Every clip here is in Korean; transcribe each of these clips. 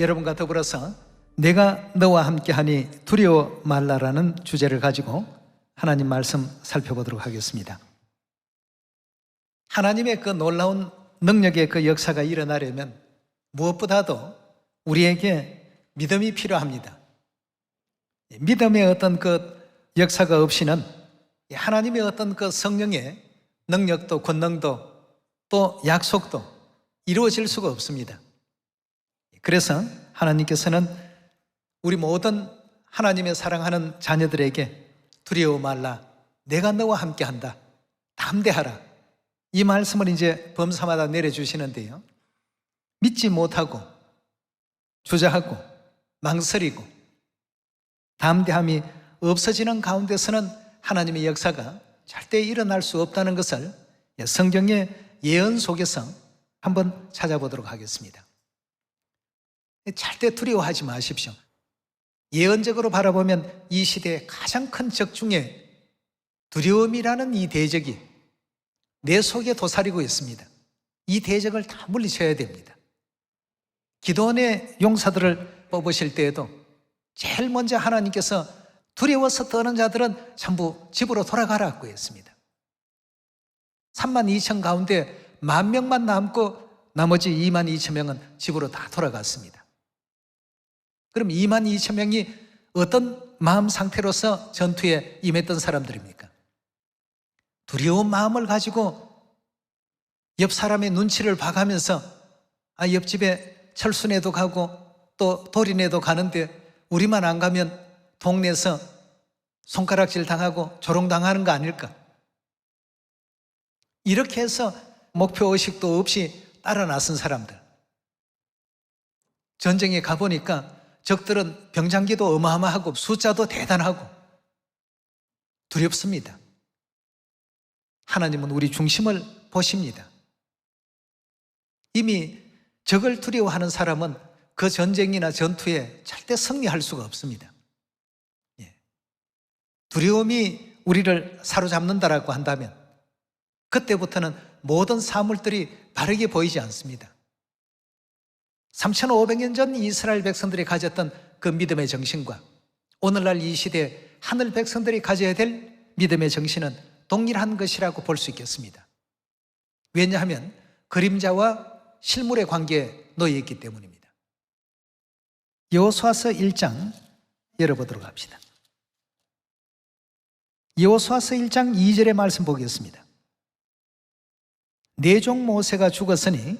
여러분과 더불어서 내가 너와 함께하니 두려워 말라라는 주제를 가지고 하나님 말씀 살펴보도록 하겠습니다. 하나님의 그 놀라운 능력의 그 역사가 일어나려면 무엇보다도 우리에게 믿음이 필요합니다. 믿음의 어떤 그 역사가 없이는 하나님의 어떤 그 성령의 능력도 권능도 또 약속도 이루어질 수가 없습니다. 그래서 하나님께서는 우리 모든 하나님의 사랑하는 자녀들에게 두려워 말라, 내가 너와 함께한다, 담대하라, 이 말씀을 이제 범사마다 내려주시는데요, 믿지 못하고 주저하고 망설이고 담대함이 없어지는 가운데서는 하나님의 역사가 절대 일어날 수 없다는 것을 성경의 예언 속에서 한번 찾아보도록 하겠습니다. 절대 두려워하지 마십시오. 예언적으로 바라보면 이 시대의 가장 큰 적 중에 두려움이라는 이 대적이 내 속에 도사리고 있습니다. 이 대적을 다 물리쳐야 됩니다. 기도원의 용사들을 뽑으실 때에도 제일 먼저 하나님께서 두려워서 떠는 자들은 전부 집으로 돌아가라고 했습니다. 32,000 가운데 10,000명만 남고 나머지 22,000명은 집으로 다 돌아갔습니다. 그럼 22,000명이 어떤 마음 상태로서 전투에 임했던 사람들입니까? 두려운 마음을 가지고 옆 사람의 눈치를 봐가면서 옆집에 철순에도 가고 또 도린에도 가는데 우리만 안 가면 동네에서 손가락질 당하고 조롱당하는 거 아닐까? 이렇게 해서 목표의식도 없이 따라 나선 사람들. 전쟁에 가보니까 적들은 병장기도 어마어마하고 숫자도 대단하고 두렵습니다. 하나님은 우리 중심을 보십니다. 이미 적을 두려워하는 사람은 그 전쟁이나 전투에 절대 승리할 수가 없습니다. 두려움이 우리를 사로잡는다라고 한다면 그때부터는 모든 사물들이 바르게 보이지 않습니다. 3,500년 전 이스라엘 백성들이 가졌던 그 믿음의 정신과 오늘날 이 시대 하늘 백성들이 가져야 될 믿음의 정신은 동일한 것이라고 볼 수 있겠습니다. 왜냐하면 그림자와 실물의 관계에 놓여 있기 때문입니다. 여호수아서 1장 열어보도록 합시다. 여호수아서 1장 2절의 말씀 보겠습니다. 내 종 모세가 죽었으니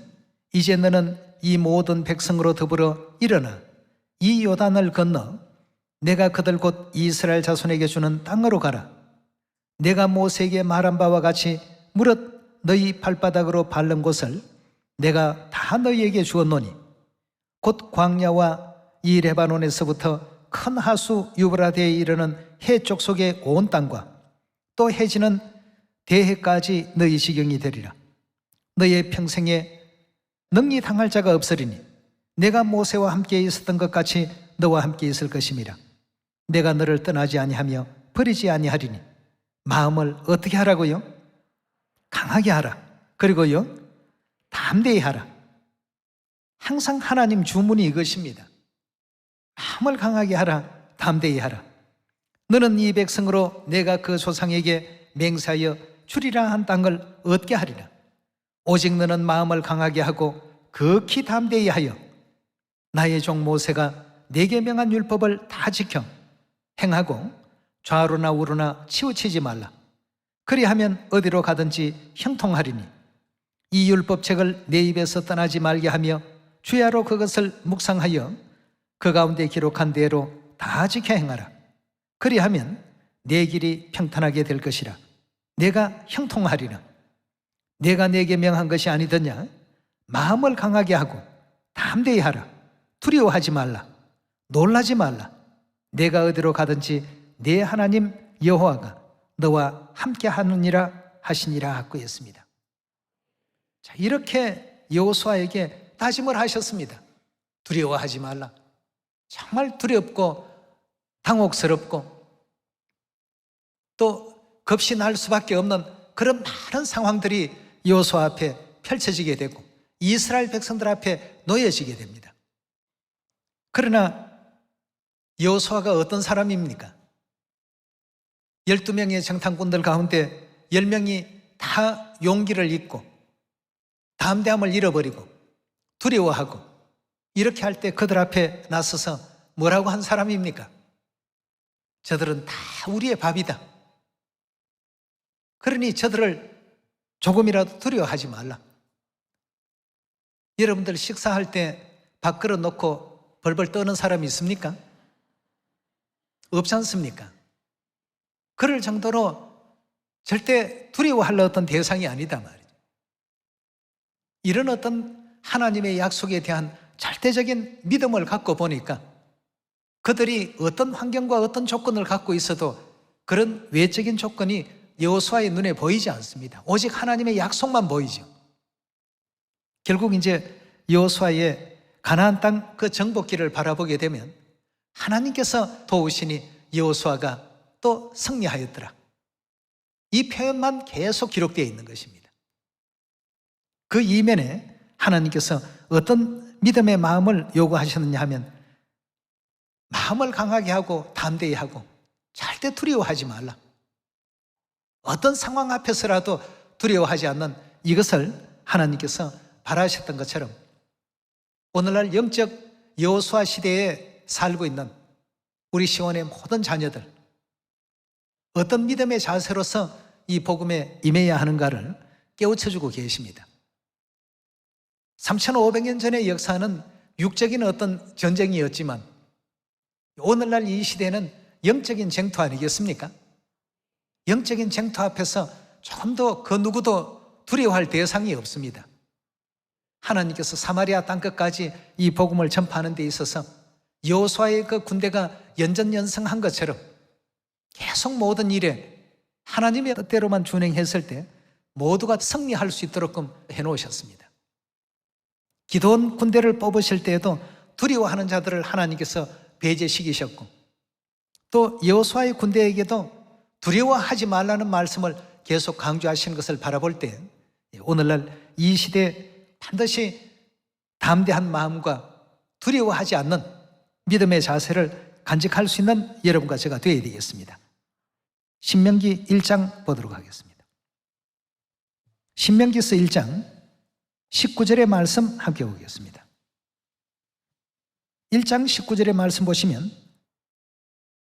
이제 너는 이 모든 백성으로 더불어 일어나 이 요단을 건너 내가 그들 곧 이스라엘 자손에게 주는 땅으로 가라. 내가 모세에게 말한 바와 같이 무릇 너희 발바닥으로 밟는 곳을 내가 다 너희에게 주었노니 곧 광야와 이 레바논에서부터 큰 하수 유브라데에 이르는 해쪽 속의 온 땅과 또 해지는 대해까지 너희 지경이 되리라. 너희의 평생에 능히 당할 자가 없으리니 내가 모세와 함께 있었던 것 같이 너와 함께 있을 것임이라. 내가 너를 떠나지 아니하며 버리지 아니하리니 마음을 어떻게 하라고요? 강하게 하라. 그리고요, 담대히 하라. 항상 하나님 주문이 이것입니다. 마음을 강하게 하라, 담대히 하라. 너는 이 백성으로 내가 그 조상에게 맹세하여 주리라 한 땅을 얻게 하리라. 오직 너는 마음을 강하게 하고 극히 담대히 하여 나의 종 모세가 내게 명한 율법을 다 지켜 행하고 좌로나 우로나 치우치지 말라. 그리하면 어디로 가든지 형통하리니 이 율법책을 내 입에서 떠나지 말게 하며 주야로 그것을 묵상하여 그 가운데 기록한 대로 다 지켜 행하라. 그리하면 내 길이 평탄하게 될 것이라. 내가 형통하리라. 내가 내게 명한 것이 아니더냐? 마음을 강하게 하고 담대히 하라. 두려워하지 말라. 놀라지 말라. 내가 어디로 가든지 내 하나님 여호와가 너와 함께 하느니라 하시니라 하고 했습니다. 자, 이렇게 여호수아에게 다짐을 하셨습니다. 두려워하지 말라. 정말 두렵고 당혹스럽고 또 겁이 날 수밖에 없는 그런 많은 상황들이 여호수아 앞에 펼쳐지게 되고 이스라엘 백성들 앞에 놓여지게 됩니다. 그러나 여호수아가 어떤 사람입니까? 12명의 정탐꾼들 가운데 10명이 다 용기를 잃고 담대함을 잃어버리고 두려워하고 이렇게 할 때 그들 앞에 나서서 뭐라고 한 사람입니까? 저들은 다 우리의 밥이다. 그러니 저들을 조금이라도 두려워하지 말라. 여러분들 식사할 때 밥그릇 놓고 벌벌 떠는 사람이 있습니까? 없지 않습니까? 그럴 정도로 절대 두려워할 어떤 대상이 아니다 말이죠. 이런 어떤 하나님의 약속에 대한 절대적인 믿음을 갖고 보니까 그들이 어떤 환경과 어떤 조건을 갖고 있어도 그런 외적인 조건이 여호수아의 눈에 보이지 않습니다. 오직 하나님의 약속만 보이죠. 결국 이제 여호수아의 가나안 땅 그 정복기를 바라보게 되면 하나님께서 도우시니 여호수아가 또 승리하였더라. 이 표현만 계속 기록되어 있는 것입니다. 그 이면에 하나님께서 어떤 믿음의 마음을 요구하셨느냐 하면 마음을 강하게 하고 담대히 하고 절대 두려워하지 말라. 어떤 상황 앞에서라도 두려워하지 않는 이것을 하나님께서 바라셨던 것처럼 오늘날 영적 여호수아 시대에 살고 있는 우리 시온의 모든 자녀들 어떤 믿음의 자세로서 이 복음에 임해야 하는가를 깨우쳐주고 계십니다. 3,500년 전의 역사는 육적인 어떤 전쟁이었지만 오늘날 이 시대는 영적인 쟁투 아니겠습니까? 영적인 쟁투 앞에서 조금 더 그 누구도 두려워할 대상이 없습니다. 하나님께서 사마리아 땅끝까지 이 복음을 전파하는 데 있어서 여호수아의 그 군대가 연전연승한 것처럼 계속 모든 일에 하나님의 뜻대로만 준행했을 때 모두가 승리할 수 있도록 해놓으셨습니다. 기드온 군대를 뽑으실 때에도 두려워하는 자들을 하나님께서 배제시키셨고 또 여호수아의 군대에게도 두려워하지 말라는 말씀을 계속 강조하시는 것을 바라볼 때 오늘날 이 시대에 반드시 담대한 마음과 두려워하지 않는 믿음의 자세를 간직할 수 있는 여러분과 제가 되어야 되겠습니다. 신명기 1장 보도록 하겠습니다. 신명기서 1장 19절의 말씀 함께 보겠습니다. 1장 19절의 말씀 보시면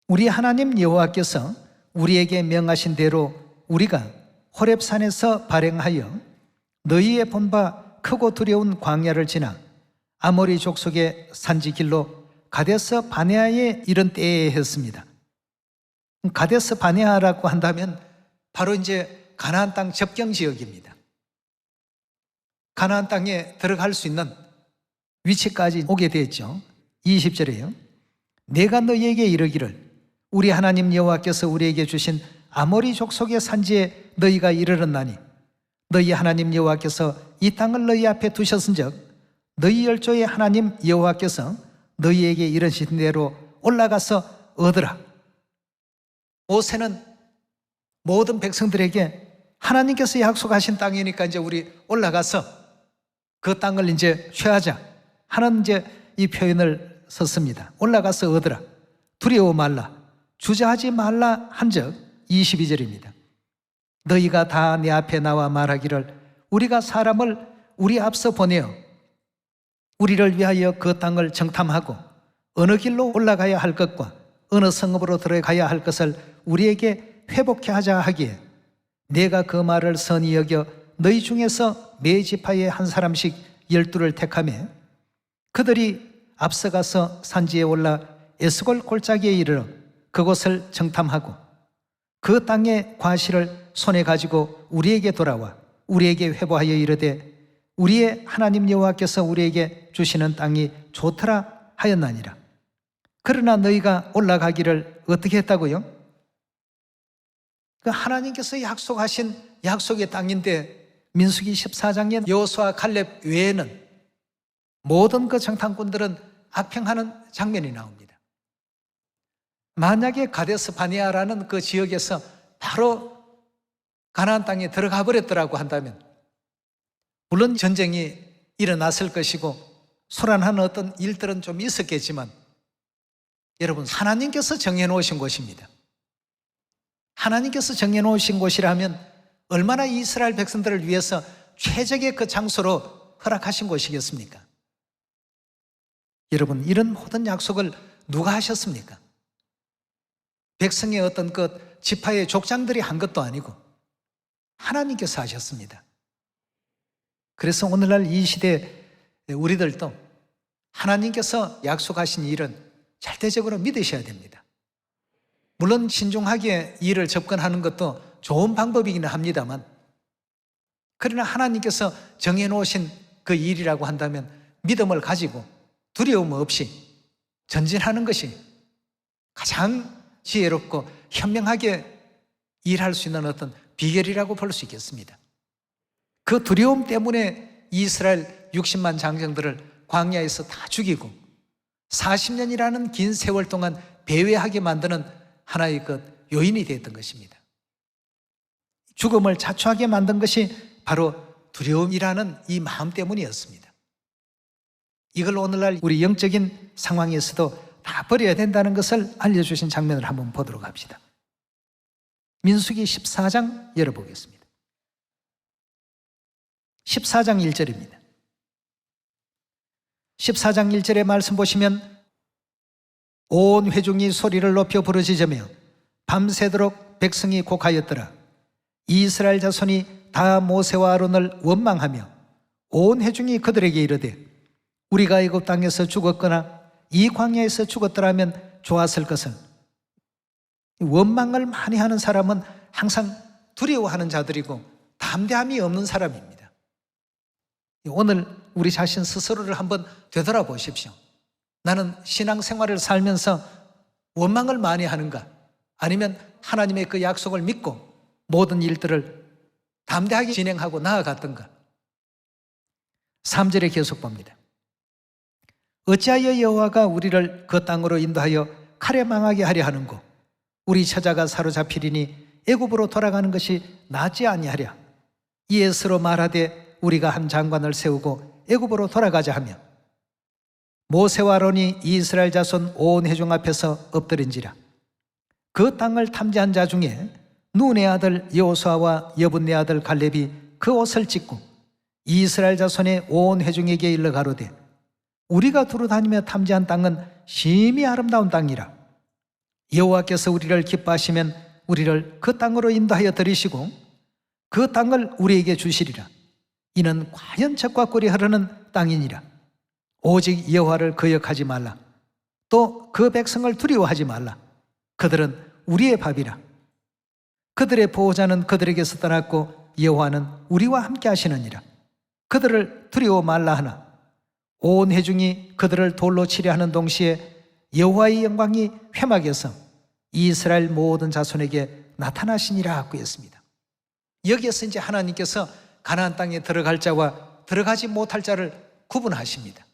우리 하나님 여호와께서 우리에게 명하신 대로 우리가 호렙산에서 발행하여 너희의 본 바 크고 두려운 광야를 지나 아모리 족속의 산지 길로 가데스 바네아에 이른 때에 했습니다. 가데스 바네아라고 한다면 바로 이제 가나안 땅 접경 지역입니다. 가나안 땅에 들어갈 수 있는 위치까지 오게 됐죠. 20절에요. 내가 너희에게 이르기를 우리 하나님 여호와께서 우리에게 주신 아모리 족속의 산지에 너희가 이르렀나니 너희 하나님 여호와께서 이 땅을 너희 앞에 두셨은즉 너희 열조의 하나님 여호와께서 너희에게 이르신 대로 올라가서 얻으라. 모세는 모든 백성들에게 하나님께서 약속하신 땅이니까 이제 우리 올라가서 그 땅을 이제 취하자 하는 이제 이 표현을 썼습니다. 올라가서 얻으라. 두려워 말라. 주저하지 말라 한즉 22절입니다. 너희가 다 내 앞에 나와 말하기를 우리가 사람을 우리 앞서 보내어 우리를 위하여 그 땅을 정탐하고 어느 길로 올라가야 할 것과 어느 성읍으로 들어가야 할 것을 우리에게 회복해 하자 하기에 내가 그 말을 선히 여겨 너희 중에서 매 지파의 한 사람씩 12를 택하며 그들이 앞서가서 산지에 올라 에스골 골짜기에 이르러 그곳을 정탐하고 그 땅의 과실을 손에 가지고 우리에게 돌아와 우리에게 회보하여 이르되 우리의 하나님 여호와께서 우리에게 주시는 땅이 좋더라 하였나니라. 그러나 너희가 올라가기를 어떻게 했다고요? 그 하나님께서 약속하신 약속의 땅인데 민수기 14장에 여호수아 갈렙 외에는 모든 그 정탐꾼들은 악평하는 장면이 나옵니다. 만약에 가데스 바네아라는 그 지역에서 바로 가나안 땅에 들어가 버렸더라고 한다면 물론 전쟁이 일어났을 것이고 소란하는 어떤 일들은 좀 있었겠지만 여러분, 하나님께서 정해놓으신 곳입니다. 하나님께서 정해놓으신 곳이라면 얼마나 이스라엘 백성들을 위해서 최적의 그 장소로 허락하신 곳이겠습니까? 여러분, 이런 모든 약속을 누가 하셨습니까? 백성의 어떤 그 지파의 족장들이 한 것도 아니고 하나님께서 하셨습니다. 그래서 오늘날 이 시대 우리들도 하나님께서 약속하신 일은 절대적으로 믿으셔야 됩니다. 물론 신중하게 일을 접근하는 것도 좋은 방법이기는 합니다만, 그러나 하나님께서 정해놓으신 그 일이라고 한다면 믿음을 가지고 두려움 없이 전진하는 것이 가장 지혜롭고 현명하게 일할 수 있는 어떤 비결이라고 볼 수 있겠습니다. 그 두려움 때문에 이스라엘 60만 장정들을 광야에서 다 죽이고 40년이라는 긴 세월 동안 배회하게 만드는 하나의 그 요인이 되었던 것입니다. 죽음을 자초하게 만든 것이 바로 두려움이라는 이 마음 때문이었습니다. 이걸 오늘날 우리 영적인 상황에서도 다 버려야 된다는 것을 알려주신 장면을 한번 보도록 합시다. 민수기 14장 열어보겠습니다. 14장 1절입니다. 14장 1절의 말씀 보시면 온 회중이 소리를 높여 부르짖으며 밤새도록 백성이 곡하였더라. 이스라엘 자손이 다 모세와 아론을 원망하며 온 회중이 그들에게 이르되 우리가 애굽 땅에서 죽었거나 이 광야에서 죽었더라면 좋았을 것을. 원망을 많이 하는 사람은 항상 두려워하는 자들이고 담대함이 없는 사람입니다. 오늘 우리 자신 스스로를 한번 되돌아보십시오. 나는 신앙생활을 살면서 원망을 많이 하는가? 아니면 하나님의 그 약속을 믿고 모든 일들을 담대하게 진행하고 나아갔던가? 3절에 계속 봅니다. 어찌하여 여호와가 우리를 그 땅으로 인도하여 칼에 망하게 하려 하는고 우리 처자가 사로잡히리니 애굽으로 돌아가는 것이 낫지 아니하랴. 이에 서로 말하되 우리가 한 장관을 세우고 애굽으로 돌아가자 하며 모세와 아론이 이스라엘 자손 온 회중 앞에서 엎드린지라. 그 땅을 탐지한 자 중에 눈의 아들 여호수아와 여분네 아들 갈렙이 그 옷을 찢고 이스라엘 자손의 온 회중에게 일러 가로되 우리가 두루 다니며 탐지한 땅은 심히 아름다운 땅이라. 여호와께서 우리를 기뻐하시면 우리를 그 땅으로 인도하여 들이시고 그 땅을 우리에게 주시리라. 이는 과연 젖과 꿀이 흐르는 땅이니라. 오직 여호와를 거역하지 말라. 또 그 백성을 두려워하지 말라. 그들은 우리의 밥이라. 그들의 보호자는 그들에게서 떠났고 여호와는 우리와 함께 하시느니라. 그들을 두려워 말라 하나 온 회중이 그들을 돌로 치려 하는 동시에 여호와의 영광이 회막에서 이스라엘 모든 자손에게 나타나시니라 하고 했습니다. 여기에서 이제 하나님께서 가나안 땅에 들어갈 자와 들어가지 못할 자를 구분하십니다.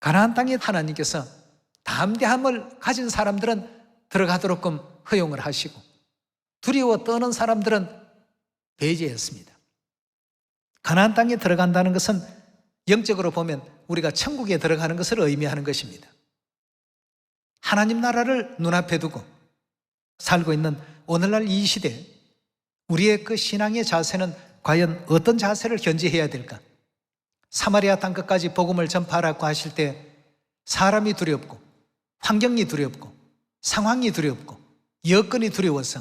가나안 땅에 하나님께서 담대함을 가진 사람들은 들어가도록끔 허용을 하시고 두려워 떠는 사람들은 배제했습니다. 가나안 땅에 들어간다는 것은 영적으로 보면 우리가 천국에 들어가는 것을 의미하는 것입니다. 하나님 나라를 눈앞에 두고 살고 있는 오늘날 이 시대 우리의 그 신앙의 자세는 과연 어떤 자세를 견지해야 될까? 사마리아 땅 끝까지 복음을 전파하라고 하실 때 사람이 두렵고 환경이 두렵고 상황이 두렵고 여건이 두려워서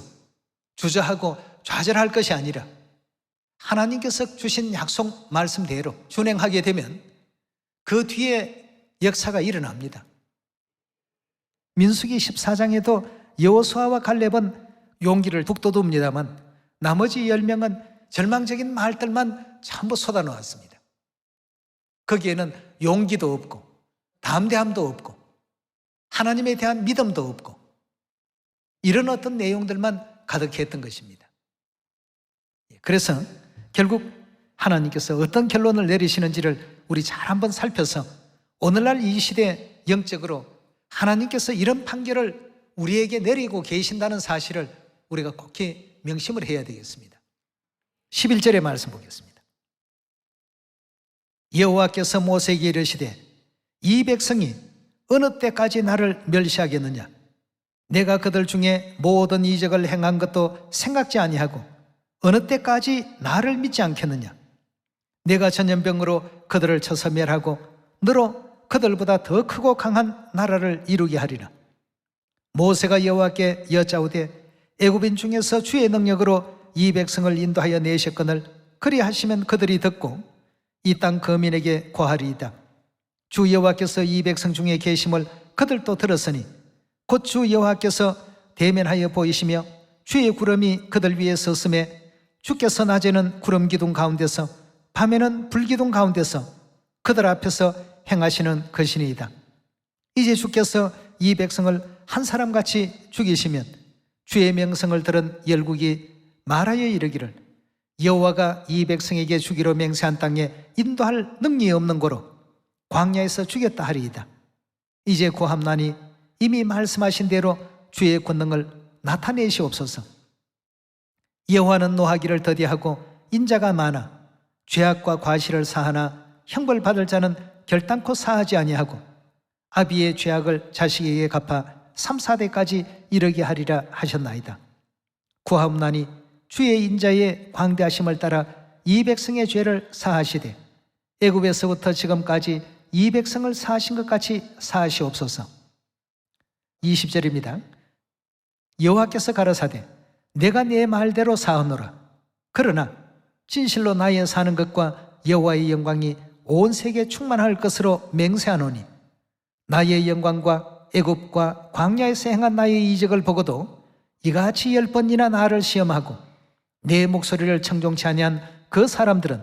주저하고 좌절할 것이 아니라 하나님께서 주신 약속 말씀대로 준행하게 되면 그 뒤에 역사가 일어납니다. 민수기 14장에도 여호수아와 갈렙은 용기를 북돋웁니다만 나머지 10명은 절망적인 말들만 전부 쏟아놓았습니다. 거기에는 용기도 없고 담대함도 없고 하나님에 대한 믿음도 없고 이런 어떤 내용들만 가득했던 것입니다. 그래서 결국 하나님께서 어떤 결론을 내리시는지를 우리 잘 한번 살펴서 오늘날 이 시대 영적으로 하나님께서 이런 판결을 우리에게 내리고 계신다는 사실을 우리가 꼭히 명심을 해야 되겠습니다. 11절의 말씀 보겠습니다. 여호와께서 모세에게 이르시되 이 백성이 어느 때까지 나를 멸시하겠느냐? 내가 그들 중에 모든 이적을 행한 것도 생각지 아니하고 어느 때까지 나를 믿지 않겠느냐? 내가 전염병으로 그들을 쳐서 멸하고 너로 그들보다 더 크고 강한 나라를 이루게 하리라. 모세가 여호와께 여짜오되 애굽인 중에서 주의 능력으로 이 백성을 인도하여 내셨거늘 그리하시면 그들이 듣고 이 땅 거민에게 고하리이다. 주 여호와께서 이 백성 중에 계심을 그들도 들었으니 곧 주 여호와께서 대면하여 보이시며 주의 구름이 그들 위에 섰음에 주께서 낮에는 구름 기둥 가운데서 밤에는 불기둥 가운데서 그들 앞에서 행하시는 것이니이다. 이제 주께서 이 백성을 한 사람같이 죽이시면 주의 명성을 들은 열국이 말하여 이르기를 여호와가 이 백성에게 주기로 맹세한 땅에 인도할 능력이 없는 고로 광야에서 죽였다 하리이다. 이제 고함나니 이미 말씀하신 대로 주의 권능을 나타내시옵소서. 여호와는 노하기를 더디하고 인자가 많아 죄악과 과실을 사하나 형벌받을 자는 결단코 사하지 아니하고 아비의 죄악을 자식에게 갚아 3, 4대까지 이르게 하리라 하셨나이다. 구하옵나니 주의 인자의 광대하심을 따라 이 백성의 죄를 사하시되 애굽에서부터 지금까지 이 백성을 사하신 것 같이 사하시옵소서. 20절입니다. 여호와께서 가라사대 내가 네 말대로 사하노라. 그러나 진실로 나의 사는 것과 여호와의 영광이 온 세계에 충만할 것으로 맹세하노니 나의 영광과 애굽과 광야에서 행한 나의 이적을 보고도 이같이 10번이나 나를 시험하고 내 목소리를 청종치 아니한 그 사람들은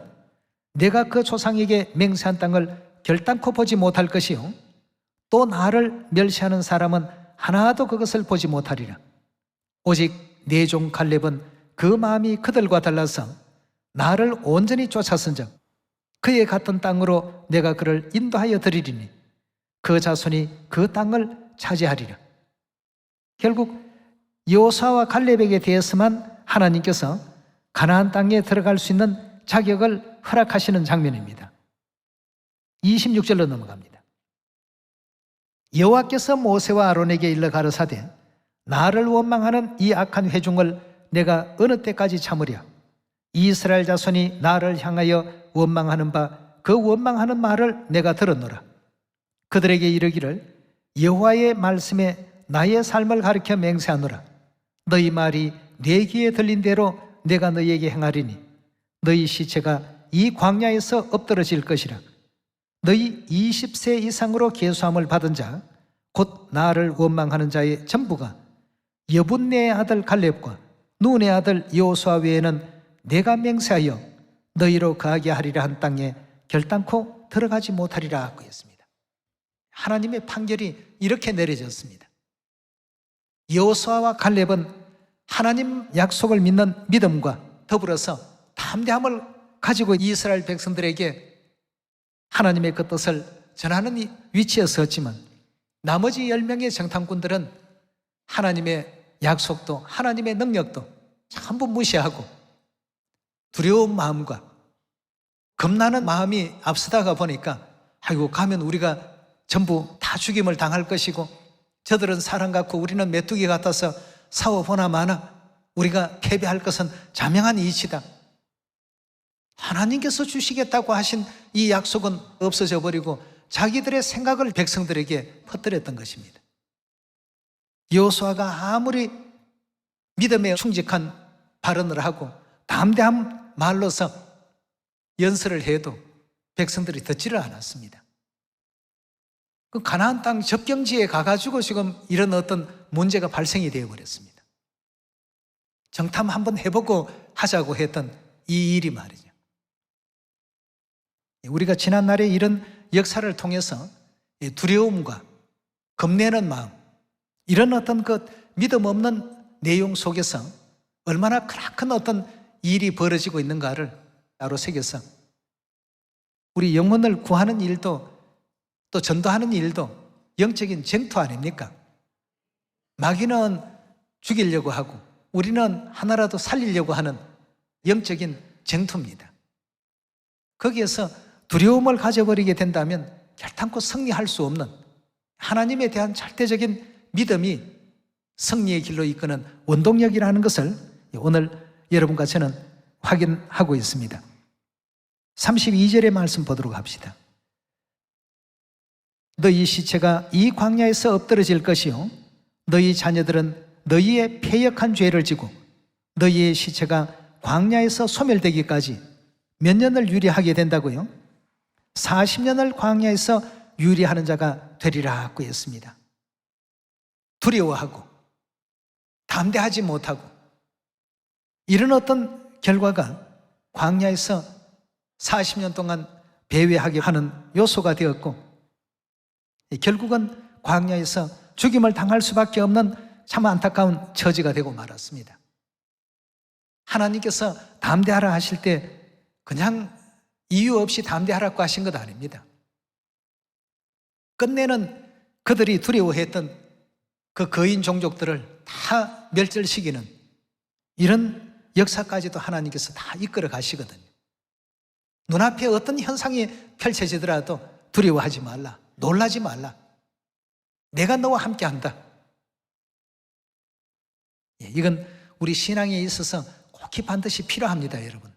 내가 그 조상에게 맹세한 땅을 결단코 보지 못할 것이요 또 나를 멸시하는 사람은 하나도 그것을 보지 못하리라. 오직 내 종 갈렙은 그 마음이 그들과 달라서 나를 온전히 쫓았은즉 그의 같은 땅으로 내가 그를 인도하여 드리리니 그 자손이 그 땅을 차지하리라. 결국 여호수아와 갈렙에게 대해서만 하나님께서 가나안 땅에 들어갈 수 있는 자격을 허락하시는 장면입니다. 26절로 넘어갑니다. 여호와께서 모세와 아론에게 일러 가라사대 나를 원망하는 이 악한 회중을 내가 어느 때까지 참으랴? 이스라엘 자손이 나를 향하여 원망하는 바 그 원망하는 말을 내가 들었노라. 그들에게 이르기를 여호와의 말씀에 나의 삶을 가르쳐 맹세하노라. 너희 말이 내 귀에 들린 대로 내가 너희에게 행하리니 너희 시체가 이 광야에서 엎드러질 것이라. 너희 20세 이상으로 계수함을 받은 자 곧 나를 원망하는 자의 전부가 여분네의 아들 갈렙과 눈의 아들 여호수아 외에는 내가 맹세하여 너희로 거하게 하리라 한 땅에 결단코 들어가지 못하리라 하고 했습니다. 하나님의 판결이 이렇게 내려졌습니다. 여호수아와 갈렙은 하나님 약속을 믿는 믿음과 더불어서 담대함을 가지고 이스라엘 백성들에게 하나님의 그 뜻을 전하는 위치에 섰지만 나머지 10명의 정탐꾼들은 하나님의 약속도 하나님의 능력도 전부 무시하고 두려운 마음과 겁나는 마음이 앞서다가 보니까 아이고 가면 우리가 전부 다 죽임을 당할 것이고 저들은 사람 같고 우리는 메뚜기 같아서 싸워보나 마나 우리가 패배할 것은 자명한 이치다. 하나님께서 주시겠다고 하신 이 약속은 없어져 버리고 자기들의 생각을 백성들에게 퍼뜨렸던 것입니다. 여호수아가 아무리 믿음에 충직한 발언을 하고 담대한 말로서 연설을 해도 백성들이 듣지를 않았습니다. 그 가나안 땅 접경지에 가가지고 지금 이런 어떤 문제가 발생이 되어버렸습니다. 정탐 한번 해보고 하자고 했던 이 일이 말이죠. 우리가 지난날에 이런 역사를 통해서 두려움과 겁내는 마음, 이런 어떤 그 믿음 없는 내용 속에서 얼마나 크나큰 어떤 일이 벌어지고 있는가를 따로 새겨서 우리 영혼을 구하는 일도 또 전도하는 일도 영적인 쟁투 아닙니까? 마귀는 죽이려고 하고 우리는 하나라도 살리려고 하는 영적인 쟁투입니다. 거기에서 두려움을 가져버리게 된다면 결단코 승리할 수 없는 하나님에 대한 절대적인 믿음이 승리의 길로 이끄는 원동력이라는 것을 오늘 여러분과 저는 확인하고 있습니다. 32절의 말씀 보도록 합시다. 너희 시체가 이 광야에서 엎드러질 것이요 너희 자녀들은 너희의 패역한 죄를 지고 너희의 시체가 광야에서 소멸되기까지 몇 년을 유리하게 된다고요? 40년을 광야에서 유리하는 자가 되리라고 했습니다. 두려워하고 담대하지 못하고 이런 어떤 결과가 광야에서 40년 동안 배회하게 하는 요소가 되었고 결국은 광야에서 죽임을 당할 수밖에 없는 참 안타까운 처지가 되고 말았습니다. 하나님께서 담대하라 하실 때 그냥 이유 없이 담대하라고 하신 것 아닙니다. 끝내는 그들이 두려워했던 그 거인 종족들을 다 멸절시키는 이런 역사까지도 하나님께서 다 이끌어 가시거든요. 눈앞에 어떤 현상이 펼쳐지더라도 두려워하지 말라, 놀라지 말라. 내가 너와 함께 한다. 이건 우리 신앙에 있어서 꼭 반드시 필요합니다, 여러분.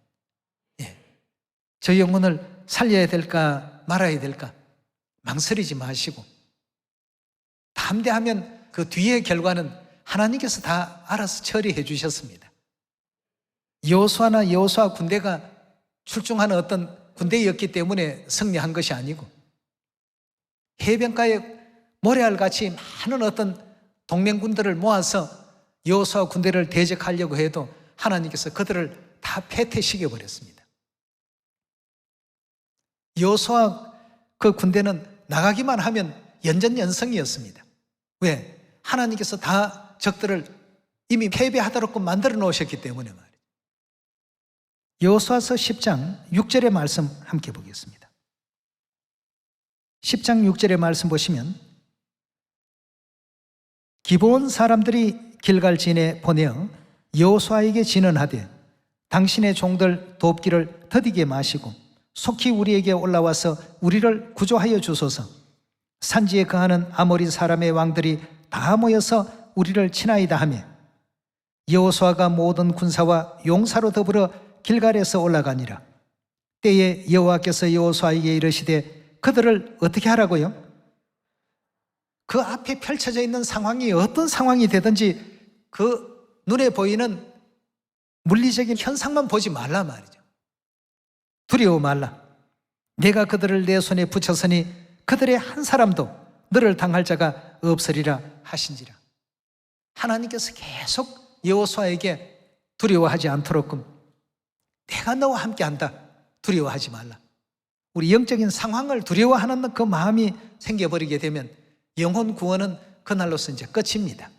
저 영혼을 살려야 될까 말아야 될까 망설이지 마시고 담대하면 그 뒤의 결과는 하나님께서 다 알아서 처리해 주셨습니다. 여호수아나 여호수아 군대가 출중하는 어떤 군대였기 때문에 승리한 것이 아니고 해변가에 모래알같이 많은 어떤 동맹군들을 모아서 여호수아 군대를 대적하려고 해도 하나님께서 그들을 다 패퇴시켜 버렸습니다. 여호수아 그 군대는 나가기만 하면 연전연승이었습니다. 왜? 하나님께서 다 적들을 이미 패배하도록 만들어 놓으셨기 때문에 말이에요. 여호수아서 10장 6절의 말씀 함께 보겠습니다. 10장 6절의 말씀 보시면 기브온 사람들이 길갈진에 보내어 여호수아에게 진언하되 당신의 종들 돕기를 더디게 마시고 속히 우리에게 올라와서 우리를 구조하여 주소서. 산지에 거하는 아모리 사람의 왕들이 다 모여서 우리를 치나이다 하며 여호수아가 모든 군사와 용사로 더불어 길갈에서 올라가니라. 때에 여호와께서 여호수아에게 이르시되 그들을 어떻게 하라고요? 그 앞에 펼쳐져 있는 상황이 어떤 상황이 되든지 그 눈에 보이는 물리적인 현상만 보지 말라 말이죠. 두려워 말라. 내가 그들을 내 손에 붙였으니 그들의 한 사람도 너를 당할 자가 없으리라 하신지라. 하나님께서 계속 여호수아에게 두려워하지 않도록끔 내가 너와 함께한다. 두려워하지 말라. 우리 영적인 상황을 두려워하는 그 마음이 생겨버리게 되면 영혼 구원은 그날로서 이제 끝입니다.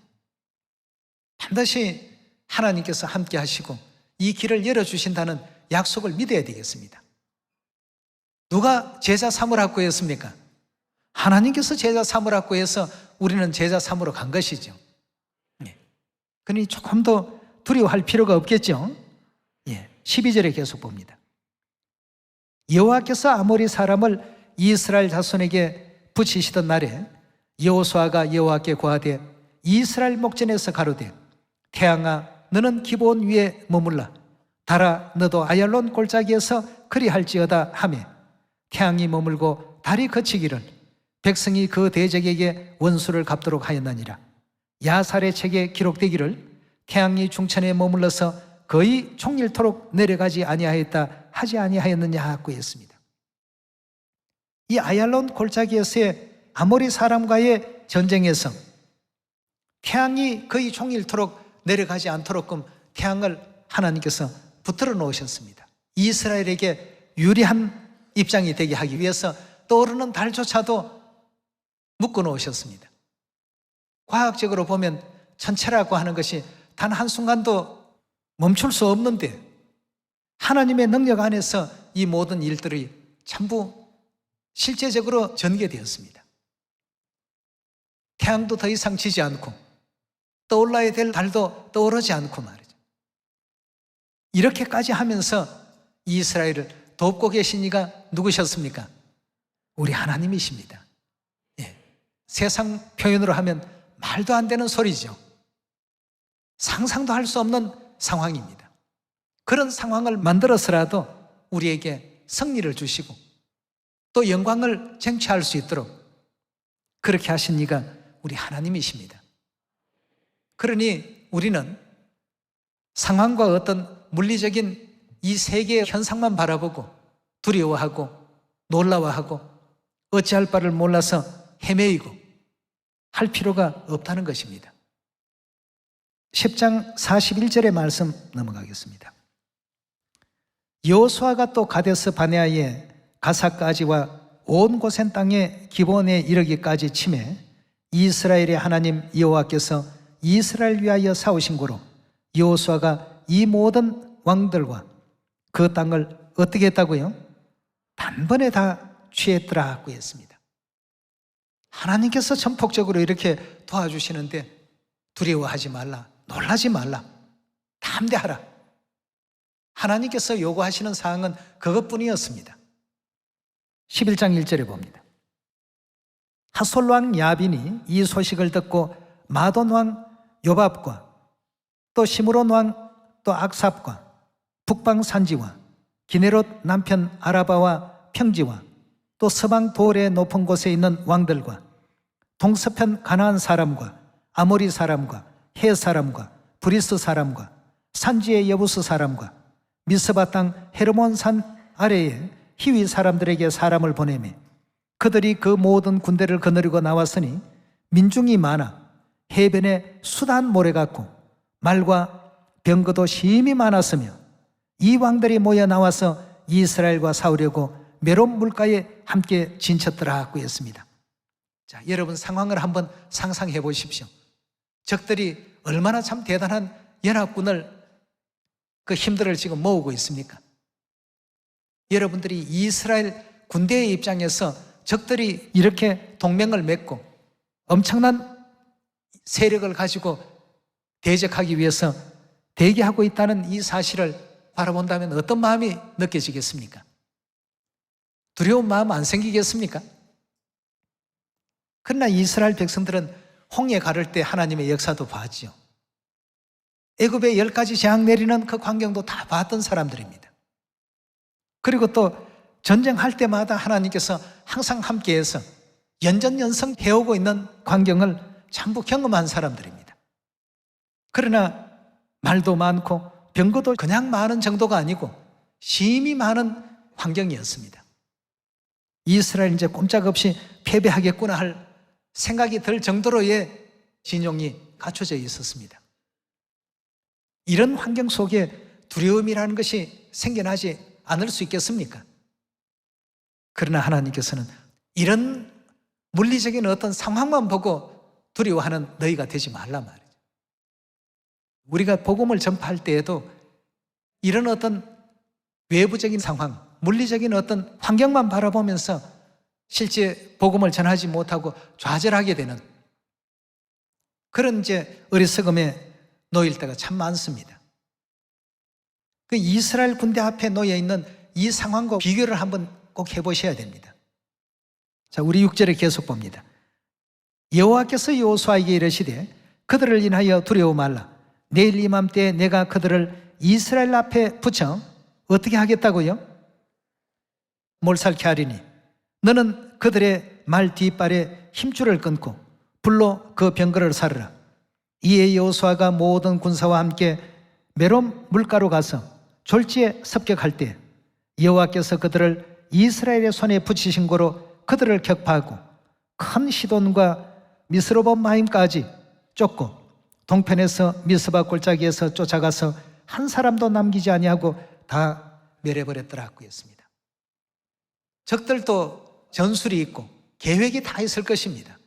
반드시 하나님께서 함께 하시고 이 길을 열어주신다는 약속을 믿어야 되겠습니다. 누가 제자 삼으라고 했습니까? 하나님께서 제자 삼으라고 해서 우리는 제자 삼으러 간 것이죠. 그러니 조금 더 두려워할 필요가 없겠죠. 12절에 계속 봅니다. 여호와께서 아모리 사람을 이스라엘 자손에게 붙이시던 날에 여호수아가 여호와께 고하되 이스라엘 목전에서 가로되 태양아 너는 기브온 위에 머물라. 달아 너도 아얄론 골짜기에서 그리할지어다 하며 태양이 머물고 달이 그치기를 백성이 그 대적에게 원수를 갚도록 하였느니라. 야살의 책에 기록되기를 태양이 중천에 머물러서 거의 총일토록 내려가지 아니하였다 하지 아니하였느냐고 했습니다. 이 아얄론 골짜기에서의 아모리 사람과의 전쟁에서 태양이 거의 종일토록 내려가지 않도록끔 태양을 하나님께서 붙들어 놓으셨습니다. 이스라엘에게 유리한 입장이 되게 하기 위해서 떠오르는 달조차도 묶어 놓으셨습니다. 과학적으로 보면 천체라고 하는 것이 단 한순간도 멈출 수 없는데 하나님의 능력 안에서 이 모든 일들이 전부 실제적으로 전개되었습니다. 태양도 더 이상 지지 않고 떠올라야 될 달도 떠오르지 않고 말이죠. 이렇게까지 하면서 이스라엘을 돕고 계신 이가 누구셨습니까? 우리 하나님이십니다. 예. 세상 표현으로 하면 말도 안 되는 소리죠. 상상도 할 수 없는 상황입니다. 그런 상황을 만들어서라도 우리에게 승리를 주시고 또 영광을 쟁취할 수 있도록 그렇게 하신 이가 우리 하나님이십니다. 그러니 우리는 상황과 어떤 물리적인 이 세계의 현상만 바라보고 두려워하고 놀라워하고 어찌할 바를 몰라서 헤매이고 할 필요가 없다는 것입니다. 10장 41절의 말씀 넘어가겠습니다. 여호수아가 또 가데스 바네아에 가사까지와 온 고센 땅의 기본에 이르기까지 치매 이스라엘의 하나님 여호와께서 이스라엘 위하여 싸우신 고로 여호수아가 이 모든 왕들과 그 땅을 어떻게 했다고요? 단번에 다 취했더라고 했습니다. 하나님께서 전폭적으로 이렇게 도와주시는데 두려워하지 말라, 놀라지 말라, 담대하라. 하나님께서 요구하시는 사항은 그것뿐이었습니다. 11장 1절에 봅니다. 하솔 왕 야빈이 이 소식을 듣고 마돈 왕 요밥과 또 시므론 왕 또 악삽과 북방 산지와 기네롯 남편 아라바와 평지와 또 서방 돌의 높은 곳에 있는 왕들과 동서편 가나안 사람과 아모리 사람과 헤 사람과 브리스 사람과 산지의 여부스 사람과 미스바 땅 헤르몬 산 아래에 히위 사람들에게 사람을 보내매 그들이 그 모든 군대를 거느리고 나왔으니 민중이 많아 해변에 수단 모래 같고 말과 병거도 심히 많았으며 이 왕들이 모여 나와서 이스라엘과 싸우려고 메론 물가에 함께 진쳤더라고 했습니다. 자, 여러분 상황을 한번 상상해 보십시오. 적들이 얼마나 참 대단한 연합군을 그 힘들을 지금 모으고 있습니까? 여러분들이 이스라엘 군대의 입장에서 적들이 이렇게 동맹을 맺고 엄청난 세력을 가지고 대적하기 위해서 대기하고 있다는 이 사실을 바라본다면 어떤 마음이 느껴지겠습니까? 두려운 마음 안 생기겠습니까? 그러나 이스라엘 백성들은 홍해 가를 때 하나님의 역사도 봤죠. 애굽의 10가지 재앙 내리는 그 광경도 다 봤던 사람들입니다. 그리고 또 전쟁할 때마다 하나님께서 항상 함께해서 연전연성 해오고 있는 광경을 전부 경험한 사람들입니다. 그러나 말도 많고 병거도 그냥 많은 정도가 아니고 심히 많은 환경이었습니다. 이스라엘 이제 꼼짝없이 패배하겠구나 할 생각이 들 정도로의 진용이 갖춰져 있었습니다. 이런 환경 속에 두려움이라는 것이 생겨나지 않을 수 있겠습니까? 그러나 하나님께서는 이런 물리적인 어떤 상황만 보고 두려워하는 너희가 되지 말란 말이죠. 우리가 복음을 전파할 때에도 이런 어떤 외부적인 상황, 물리적인 어떤 환경만 바라보면서 실제 복음을 전하지 못하고 좌절하게 되는 그런 이제 어리석음에 놓일 때가 참 많습니다. 그 이스라엘 군대 앞에 놓여 있는 이 상황과 비교를 한번 꼭 해보셔야 됩니다. 자, 우리 6절에 계속 봅니다. 여호와께서 여호수아에게 이르시되 그들을 인하여 두려워 말라. 내일 이맘때 내가 그들을 이스라엘 앞에 붙여 어떻게 하겠다고요? 몰살케 하리니 너는 그들의 말 뒷발에 힘줄을 끊고 불로 그 병거를 사르라. 이에 여호수아가 모든 군사와 함께 메론 물가로 가서 졸지에 습격할 때 여호와께서 그들을 이스라엘의 손에 붙이신 고로 그들을 격파하고 큰 시돈과 미스로봇마임까지 쫓고 동편에서 미스바 골짜기에서 쫓아가서 한 사람도 남기지 아니하고 다 멸해버렸더라고 했습니다. 적들도 전술이 있고 계획이 다 있을 것입니다.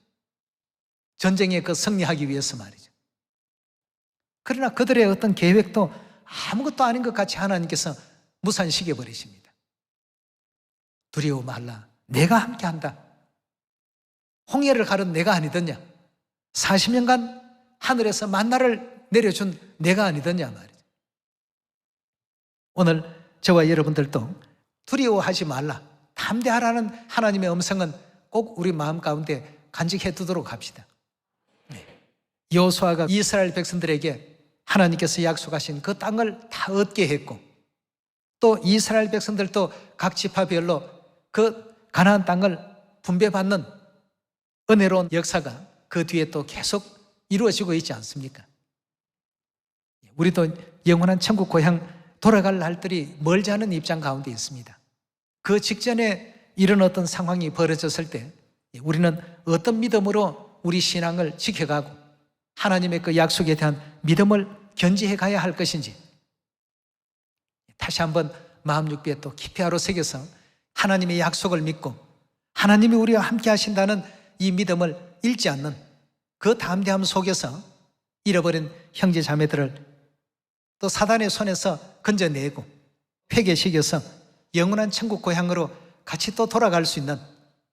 전쟁에 그 승리하기 위해서 말이죠. 그러나 그들의 어떤 계획도 아무것도 아닌 것 같이 하나님께서 무산시켜 버리십니다. 두려워 말라. 내가 함께한다. 홍해를 가른 내가 아니더냐. 40년간 하늘에서 만나를 내려준 내가 아니더냐 말이죠. 오늘 저와 여러분들도 두려워하지 말라, 담대하라는 하나님의 음성은 꼭 우리 마음 가운데 간직해 두도록 합시다. 여호수아가 이스라엘 백성들에게 하나님께서 약속하신 그 땅을 다 얻게 했고, 또 이스라엘 백성들도 각 지파별로 그 가나안 땅을 분배받는 은혜로운 역사가 그 뒤에 또 계속 이루어지고 있지 않습니까? 우리도 영원한 천국 고향 돌아갈 날들이 멀지 않은 입장 가운데 있습니다. 그 직전에 이런 어떤 상황이 벌어졌을 때 우리는 어떤 믿음으로 우리 신앙을 지켜가고 하나님의 그 약속에 대한 믿음을 견지해 가야 할 것인지 다시 한번 마음 육비에 또 깊이 하러 새겨서 하나님의 약속을 믿고 하나님이 우리와 함께 하신다는 이 믿음을 잃지 않는 그 담대함 속에서 잃어버린 형제 자매들을 또 사단의 손에서 건져내고 회개시켜서 영원한 천국 고향으로 같이 또 돌아갈 수 있는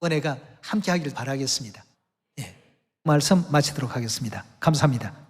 은혜가 함께 하길 바라겠습니다. 말씀 마치도록 하겠습니다. 감사합니다.